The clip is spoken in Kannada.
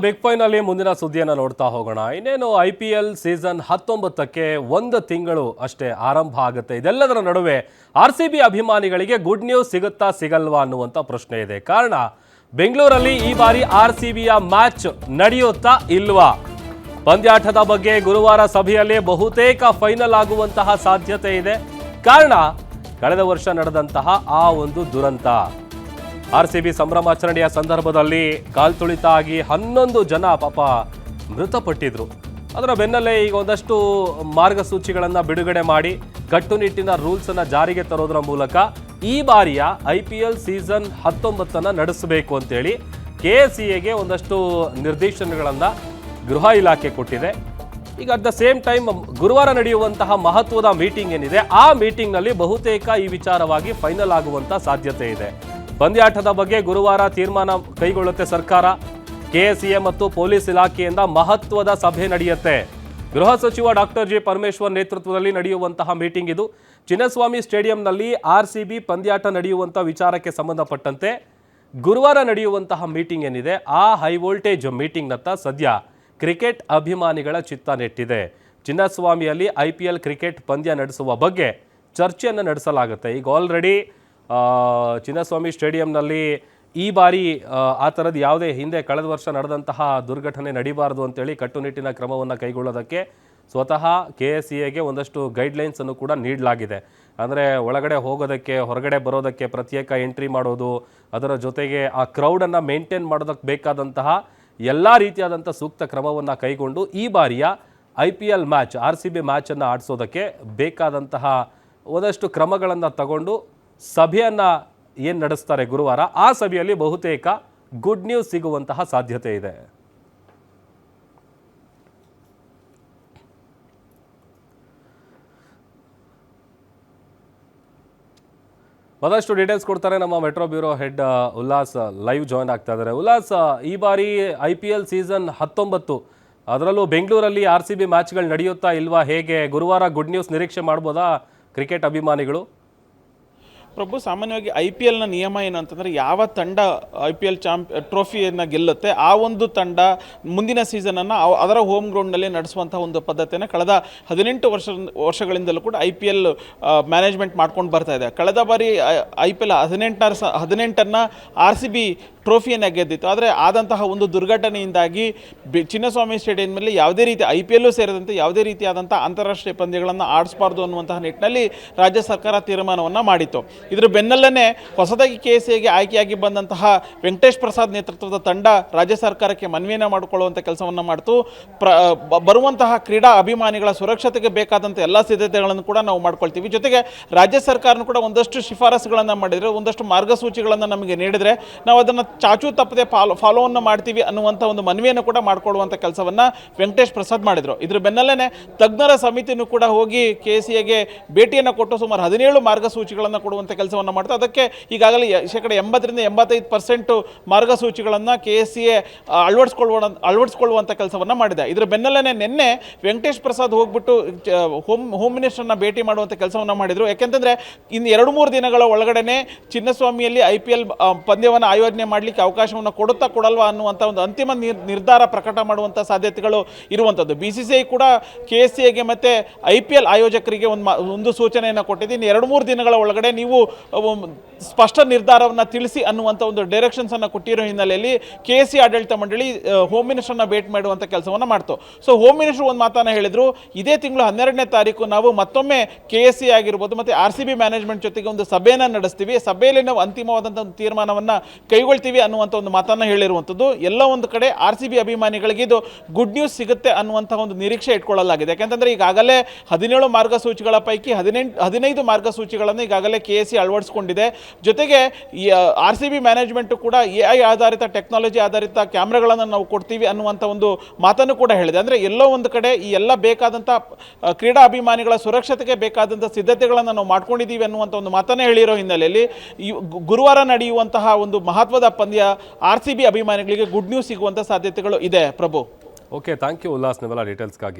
ಬಿಗ್ ಫೈನಲ್ ಮುಂದಿನ ಸುದ್ದಿಯನ್ನು ನೋಡ್ತಾ ಹೋಗೋಣ. ಇನ್ನೇನು IPL ಸೀಸನ್ 19ಕ್ಕೆ ಒಂದು ತಿಂಗಳು ಅಷ್ಟೇ ಆರಂಭ ಆಗುತ್ತೆ. ಇದೆಲ್ಲದರ ನಡುವೆ RCB ಅಭಿಮಾನಿಗಳಿಗೆ ಗುಡ್ ನ್ಯೂಸ್ ಸಿಗುತ್ತಾ ಸಿಗಲ್ವಾ ಅನ್ನುವಂಥ ಪ್ರಶ್ನೆ ಇದೆ. ಕಾರಣ ಬೆಂಗಳೂರಲ್ಲಿ ಈ ಬಾರಿ RCBಯ ಮ್ಯಾಚ್ ನಡೆಯುತ್ತಾ ಇಲ್ವಾ? ಪಂದ್ಯಾಟದ ಬಗ್ಗೆ ಗುರುವಾರ ಸಭೆಯಲ್ಲಿ ಬಹುತೇಕ ಫೈನಲ್ ಆಗುವಂತಹ ಸಾಧ್ಯತೆ ಇದೆ. ಕಾರಣ ಕಳೆದ ವರ್ಷ ನಡೆದಂತಹ ಆ ಒಂದು ದುರಂತ. RCB ಸಂಭ್ರಮಾಚರಣೆಯ ಸಂದರ್ಭದಲ್ಲಿ ಕಾಲ್ತುಳಿತ ಆಗಿ 11 ಜನ ಪಾಪ ಮೃತಪಟ್ಟಿದ್ರು. ಅದರ ಬೆನ್ನಲ್ಲೇ ಈಗ ಒಂದಷ್ಟು ಮಾರ್ಗಸೂಚಿಗಳನ್ನು ಬಿಡುಗಡೆ ಮಾಡಿ ಕಟ್ಟುನಿಟ್ಟಿನ ರೂಲ್ಸನ್ನು ಜಾರಿಗೆ ತರೋದರ ಮೂಲಕ ಈ ಬಾರಿಯ IPL ಸೀಸನ್ 19 ನಡೆಸಬೇಕು ಅಂತೇಳಿ KCAಗೆ ಒಂದಷ್ಟು ನಿರ್ದೇಶನಗಳನ್ನು ಗೃಹ ಇಲಾಖೆ ಕೊಟ್ಟಿದೆ. ಈಗ ಅಟ್ ದ ಸೇಮ್ ಟೈಮ್ ಗುರುವಾರ ನಡೆಯುವಂತಹ ಮಹತ್ವದ ಮೀಟಿಂಗ್ ಏನಿದೆ, ಆ ಮೀಟಿಂಗ್ನಲ್ಲಿ ಬಹುತೇಕ ಈ ವಿಚಾರವಾಗಿ ಫೈನಲ್ ಆಗುವಂಥ ಸಾಧ್ಯತೆ ಇದೆ. ಪಂದ್ಯಾಟದ ಬಗ್ಗೆ ಗುರುವಾರ ತೀರ್ಮಾನ ಕೈಗೊಳ್ಳುತ್ತೆ ಸರ್ಕಾರ. KCA ಮತ್ತು ಪೊಲೀಸ್ ಇಲಾಖೆಯಿಂದ ಮಹತ್ವದ ಸಭೆ ನಡೆಯುತ್ತೆ. ಗೃಹ ಸಚಿವ ಡಾಕ್ಟರ್ ಜಿ ಪರಮೇಶ್ವರ್ ನೇತೃತ್ವದಲ್ಲಿ ನಡೆಯುವಂತಹ ಮೀಟಿಂಗ್ ಇದು. ಚಿನ್ನಸ್ವಾಮಿ ಸ್ಟೇಡಿಯಂನಲ್ಲಿ RCB ಪಂದ್ಯಾಟ ನಡೆಯುವಂಥ ವಿಚಾರಕ್ಕೆ ಸಂಬಂಧಪಟ್ಟಂತೆ ಗುರುವಾರ ನಡೆಯುವಂತಹ ಮೀಟಿಂಗ್ ಏನಿದೆ, ಆ ಹೈ ವೋಲ್ಟೇಜ್ ಮೀಟಿಂಗ್ನತ್ತ ಸದ್ಯ ಕ್ರಿಕೆಟ್ ಅಭಿಮಾನಿಗಳ ಚಿತ್ತ ನೆಟ್ಟಿದೆ. ಚಿನ್ನಸ್ವಾಮಿಯಲ್ಲಿ IPL ಕ್ರಿಕೆಟ್ ಪಂದ್ಯ ನಡೆಸುವ ಬಗ್ಗೆ ಚರ್ಚೆಯನ್ನು ನಡೆಸಲಾಗುತ್ತೆ. ಈಗ ಆಲ್ರೆಡಿ ಚಿನ್ನಸ್ವಾಮಿ ಸ್ಟೇಡಿಯಂನಲ್ಲಿ ಈ ಬಾರಿ ಆ ಥರದ್ದು ಯಾವುದೇ ಹಿಂದೆ ಕಳೆದ ವರ್ಷ ನಡೆದಂತಹ ದುರ್ಘಟನೆ ನಡೀಬಾರದು ಅಂತೇಳಿ ಕಟ್ಟುನಿಟ್ಟಿನ ಕ್ರಮವನ್ನು ಕೈಗೊಳ್ಳೋದಕ್ಕೆ ಸ್ವತಃ KCAಗೆ ಒಂದಷ್ಟು ಗೈಡ್ಲೈನ್ಸನ್ನು ಕೂಡ ನೀಡಲಾಗಿದೆ. ಅಂದರೆ ಒಳಗಡೆ ಹೋಗೋದಕ್ಕೆ, ಹೊರಗಡೆ ಬರೋದಕ್ಕೆ ಪ್ರತ್ಯೇಕ ಎಂಟ್ರಿ ಮಾಡೋದು, ಅದರ ಜೊತೆಗೆ ಆ ಕ್ರೌಡನ್ನು ಮೇಂಟೈನ್ ಮಾಡೋದಕ್ಕೆ ಬೇಕಾದಂತಹ ಎಲ್ಲ ರೀತಿಯಾದಂಥ ಸೂಕ್ತ ಕ್ರಮವನ್ನು ಕೈಗೊಂಡು ಈ ಬಾರಿಯ IPL ಮ್ಯಾಚ್, RCB ಮ್ಯಾಚನ್ನು ಆಡಿಸೋದಕ್ಕೆ ಬೇಕಾದಂತಹ ಒಂದಷ್ಟು ಕ್ರಮಗಳನ್ನು ತಗೊಂಡು ಸಭೆಯನ್ನು ಏನು ನಡೆಸ್ತಾರೆ ಗುರುವಾರ, ಆ ಸಭೆಯಲ್ಲಿ ಬಹುತೇಕ ಗುಡ್ ನ್ಯೂಸ್ ಸಿಗುವಂತಹ ಸಾಧ್ಯತೆ ಇದೆ. ಮತ್ತಷ್ಟು ಡೀಟೇಲ್ಸ್ ಕೊಡ್ತಾರೆ ನಮ್ಮ metro bureau head Ullas live join ಆಗ್ತಾ ಇದ್ದಾರೆ. ಉಲ್ಲಾಸ್, ಈ ಬಾರಿ IPL ಸೀಸನ್ 19 ಅದರಲ್ಲೂ ಬೆಂಗಳೂರಲ್ಲಿ RCB ಮ್ಯಾಚ್ಗಳು ನಡೆಯುತ್ತಾ ಇಲ್ವಾ? ಹೇಗೆ ಗುರುವಾರ ಗುಡ್ ನ್ಯೂಸ್ ನಿರೀಕ್ಷೆ ಮಾಡ್ಬೋದಾ ಕ್ರಿಕೆಟ್ ಅಭಿಮಾನಿಗಳು? ಪ್ರಭು, ಸಾಮಾನ್ಯವಾಗಿ IPLನ ನಿಯಮ ಏನು ಅಂತಂದರೆ, ಯಾವ ತಂಡ IPL ಟ್ರೋಫಿಯನ್ನು ಗೆಲ್ಲುತ್ತೆ ಆ ಒಂದು ತಂಡ ಮುಂದಿನ ಸೀಸನನ್ನು ಅದರ ಹೋಮ್ ಗ್ರೌಂಡ್ನಲ್ಲಿ ನಡೆಸುವಂಥ ಒಂದು ಪದ್ಧತಿಯನ್ನು ಕಳೆದ 18 ವರ್ಷಗಳಿಂದಲೂ ಕೂಡ IPL ಮ್ಯಾನೇಜ್ಮೆಂಟ್ ಮಾಡ್ಕೊಂಡು ಬರ್ತಾ ಇದೆ. ಕಳೆದ ಬಾರಿ IPL 18ನ್ನು RCB ಟ್ರೋಫಿಯನ್ನು ಗೆದ್ದಿತ್ತು. ಆದರೆ ಆದಂತಹ ಒಂದು ದುರ್ಘಟನೆಯಿಂದಾಗಿ ಚಿನ್ನಸ್ವಾಮಿ ಸ್ಟೇಡಿಯಂನಲ್ಲಿ ಯಾವುದೇ ರೀತಿ IPL ಸೇರಿದಂತೆ ಯಾವುದೇ ರೀತಿಯಾದಂಥ ಅಂತಾರಾಷ್ಟ್ರೀಯ ಪಂದ್ಯಗಳನ್ನು ಆಡಿಸಬಾರ್ದು ಅನ್ನುವಂತಹ ನಿಟ್ಟಿನಲ್ಲಿ ರಾಜ್ಯ ಸರ್ಕಾರ ತೀರ್ಮಾನವನ್ನು ಮಾಡಿತ್ತು. ಇದರ ಬೆನ್ನಲ್ಲೇ ಹೊಸದಾಗಿ KCAಗೆ ಆಯ್ಕೆಯಾಗಿ ಬಂದಂತಹ ವೆಂಕಟೇಶ್ ಪ್ರಸಾದ್ ನೇತೃತ್ವದ ತಂಡ ರಾಜ್ಯ ಸರ್ಕಾರಕ್ಕೆ ಮನವಿಯನ್ನು ಮಾಡಿಕೊಳ್ಳುವಂಥ ಕೆಲಸವನ್ನು ಮಾಡ್ತು. ಬರುವಂತಹ ಕ್ರೀಡಾ ಅಭಿಮಾನಿಗಳ ಸುರಕ್ಷತೆಗೆ ಬೇಕಾದಂಥ ಎಲ್ಲ ಸಿದ್ಧತೆಗಳನ್ನು ಕೂಡ ನಾವು ಮಾಡ್ಕೊಳ್ತೀವಿ. ಜೊತೆಗೆ ರಾಜ್ಯ ಸರ್ಕಾರನೂ ಕೂಡ ಒಂದಷ್ಟು ಶಿಫಾರಸುಗಳನ್ನು ಮಾಡಿದರೆ, ಒಂದಷ್ಟು ಮಾರ್ಗಸೂಚಿಗಳನ್ನು ನಮಗೆ ನೀಡಿದರೆ ನಾವು ಅದನ್ನು ಚಾಚೂ ತಪ್ಪದೆ ಫಾಲೋವನ್ನು ಮಾಡ್ತೀವಿ ಅನ್ನುವಂಥ ಒಂದು ಮನವಿಯನ್ನು ಕೂಡ ಮಾಡಿಕೊಳ್ಳುವಂಥ ಕೆಲಸವನ್ನು ವೆಂಕಟೇಶ್ ಪ್ರಸಾದ್ ಮಾಡಿದರು. ಇದ್ರ ಬೆನ್ನಲ್ಲೇ ತಜ್ಞರ ಸಮಿತಿನೂ ಕೂಡ ಹೋಗಿ KCAಗೆ ಭೇಟಿಯನ್ನು ಕೊಟ್ಟು ಸುಮಾರು 17 ಮಾರ್ಗಸೂಚಿಗಳನ್ನು ಕೊಡುವಂಥ ಕೆಲಸವನ್ನು ಮಾಡ್ತಾರೆ. ಅದಕ್ಕೆ ಈಗಾಗಲೇ 80% 85% ಮಾರ್ಗಸೂಚಿಗಳನ್ನು KCA ಅಳವಡಿಸ್ಕೊಳ್ಳುವಂಥ ಕೆಲಸವನ್ನು ಮಾಡಿದೆ. ಇದರ ಬೆನ್ನಲ್ಲೇ ನಿನ್ನೆ ವೆಂಕಟೇಶ್ ಪ್ರಸಾದ್ ಹೋಗ್ಬಿಟ್ಟು ಹೋಮ್ ಮಿನಿಸ್ಟರ್ನ ಭೇಟಿ ಮಾಡುವಂಥ ಕೆಲಸವನ್ನು ಮಾಡಿದರು. ಯಾಕೆಂತಂದರೆ ಇನ್ನು 2-3 ದಿನಗಳ ಒಳಗಡೆ ಚಿನ್ನಸ್ವಾಮಿಯಲ್ಲಿ IPL ಪಂದ್ಯವನ್ನು ಆಯೋಜನೆ ಮಾಡಲಿಕ್ಕೆ ಅವಕಾಶವನ್ನು ಕೊಡುತ್ತಾ ಕೊಡಲ್ವಾ ಅನ್ನುವಂಥ ಒಂದು ಅಂತಿಮ ನಿರ್ಧಾರ ಪ್ರಕಟ ಮಾಡುವಂಥ ಸಾಧ್ಯತೆಗಳು ಇರುವಂಥದ್ದು. BCCI ಕೂಡ KCAಗೆ ಮತ್ತು IPL ಆಯೋಜಕರಿಗೆ ಒಂದು ಸೂಚನೆಯನ್ನು ಕೊಟ್ಟಿದೆ. ಇನ್ನು 2-3 ದಿನಗಳ ಒಳಗಡೆ ನೀವು ಸ್ಪಷ್ಟ ನಿರ್ಧಾರವನ್ನು ತಿಳಿಸಿ ಅನ್ನುವಂಥ ಒಂದು ಡೈರೆಕ್ಷನ್ಸನ್ನು ಕೊಟ್ಟಿರೋ ಹಿನ್ನೆಲೆಯಲ್ಲಿ KC ಆಡಳಿತ ಮಂಡಳಿ ಹೋಮ್ ಮಿನಿಸ್ಟರ್ನ ಭೇಟಿ ಮಾಡುವಂಥ ಕೆಲಸವನ್ನು ಮಾಡ್ತು. ಸೊ ಹೋಮ್ ಮಿನಿಸ್ಟರ್ ಒಂದು ಮಾತನ್ನು ಹೇಳಿದರು, ಇದೇ ತಿಂಗಳು 12ನೇ ತಾರೀಕು ನಾವು ಮತ್ತೊಮ್ಮೆ KC ಆಗಿರ್ಬೋದು ಮತ್ತು RCB ಮ್ಯಾನೇಜ್ಮೆಂಟ್ ಜೊತೆಗೆ ಒಂದು ಸಭೆಯನ್ನು ನಡೆಸ್ತೀವಿ, ಸಭೆಯಲ್ಲಿ ನಾವು ಅಂತಿಮವಾದಂಥ ಒಂದು ತೀರ್ಮಾನವನ್ನು ಕೈಗೊಳ್ತೀವಿ ಅನ್ನುವಂಥ ಒಂದು ಮಾತನ್ನು ಹೇಳಿರುವಂಥದ್ದು. ಎಲ್ಲ ಒಂದು ಕಡೆ RCB ಅಭಿಮಾನಿಗಳಿಗೆ ಇದು ಗುಡ್ ನ್ಯೂಸ್ ಸಿಗುತ್ತೆ ಅನ್ನುವಂಥ ಒಂದು ನಿರೀಕ್ಷೆ ಇಟ್ಕೊಳ್ಳಲಾಗಿದೆ. ಯಾಕೆಂತಂದರೆ ಈಗಾಗಲೇ 17 ಮಾರ್ಗಸೂಚಿಗಳ ಪೈಕಿ 15 ಮಾರ್ಗಸೂಚಿಗಳನ್ನು ಈಗಾಗಲೇ KC ಅಳವಡಿಸಿಕೊಂಡಿದೆ. ಜೊತೆಗೆ RCB ಮ್ಯಾನೇಜ್ಮೆಂಟು ಕೂಡ AI ಆಧಾರಿತ ಟೆಕ್ನಾಲಜಿ ಆಧಾರಿತ ಕ್ಯಾಮ್ರಾಗಳನ್ನು ನಾವು ಕೊಡ್ತೀವಿ ಅನ್ನುವಂಥ ಒಂದು ಮಾತನ್ನು ಕೂಡ ಹೇಳಿದೆ. ಅಂದರೆ ಎಲ್ಲೋ ಒಂದು ಕಡೆ ಈ ಎಲ್ಲ ಬೇಕಾದಂಥ ಕ್ರೀಡಾ ಅಭಿಮಾನಿಗಳ ಸುರಕ್ಷತೆಗೆ ಬೇಕಾದಂಥ ಸಿದ್ಧತೆಗಳನ್ನು ನಾವು ಮಾಡ್ಕೊಂಡಿದ್ದೀವಿ ಅನ್ನುವಂಥ ಒಂದು ಮಾತನ್ನೇ ಹೇಳಿರೋ ಹಿನ್ನೆಲೆಯಲ್ಲಿ ಗುರುವಾರ ನಡೆಯುವಂತಹ ಒಂದು ಮಹತ್ವದ ಪಂದ್ಯ RCB ಅಭಿಮಾನಿಗಳಿಗೆ ಗುಡ್ ನ್ಯೂಸ್ ಸಿಗುವಂಥ ಸಾಧ್ಯತೆಗಳು ಇದೆ. ಪ್ರಭು, ಓಕೆ, ಥ್ಯಾಂಕ್ ಯು ಉಲ್ಲಾಸ್, ನೀವೆಲ್ಲ ಡೀಟೇಲ್ಸ್ಗಾಗಿ.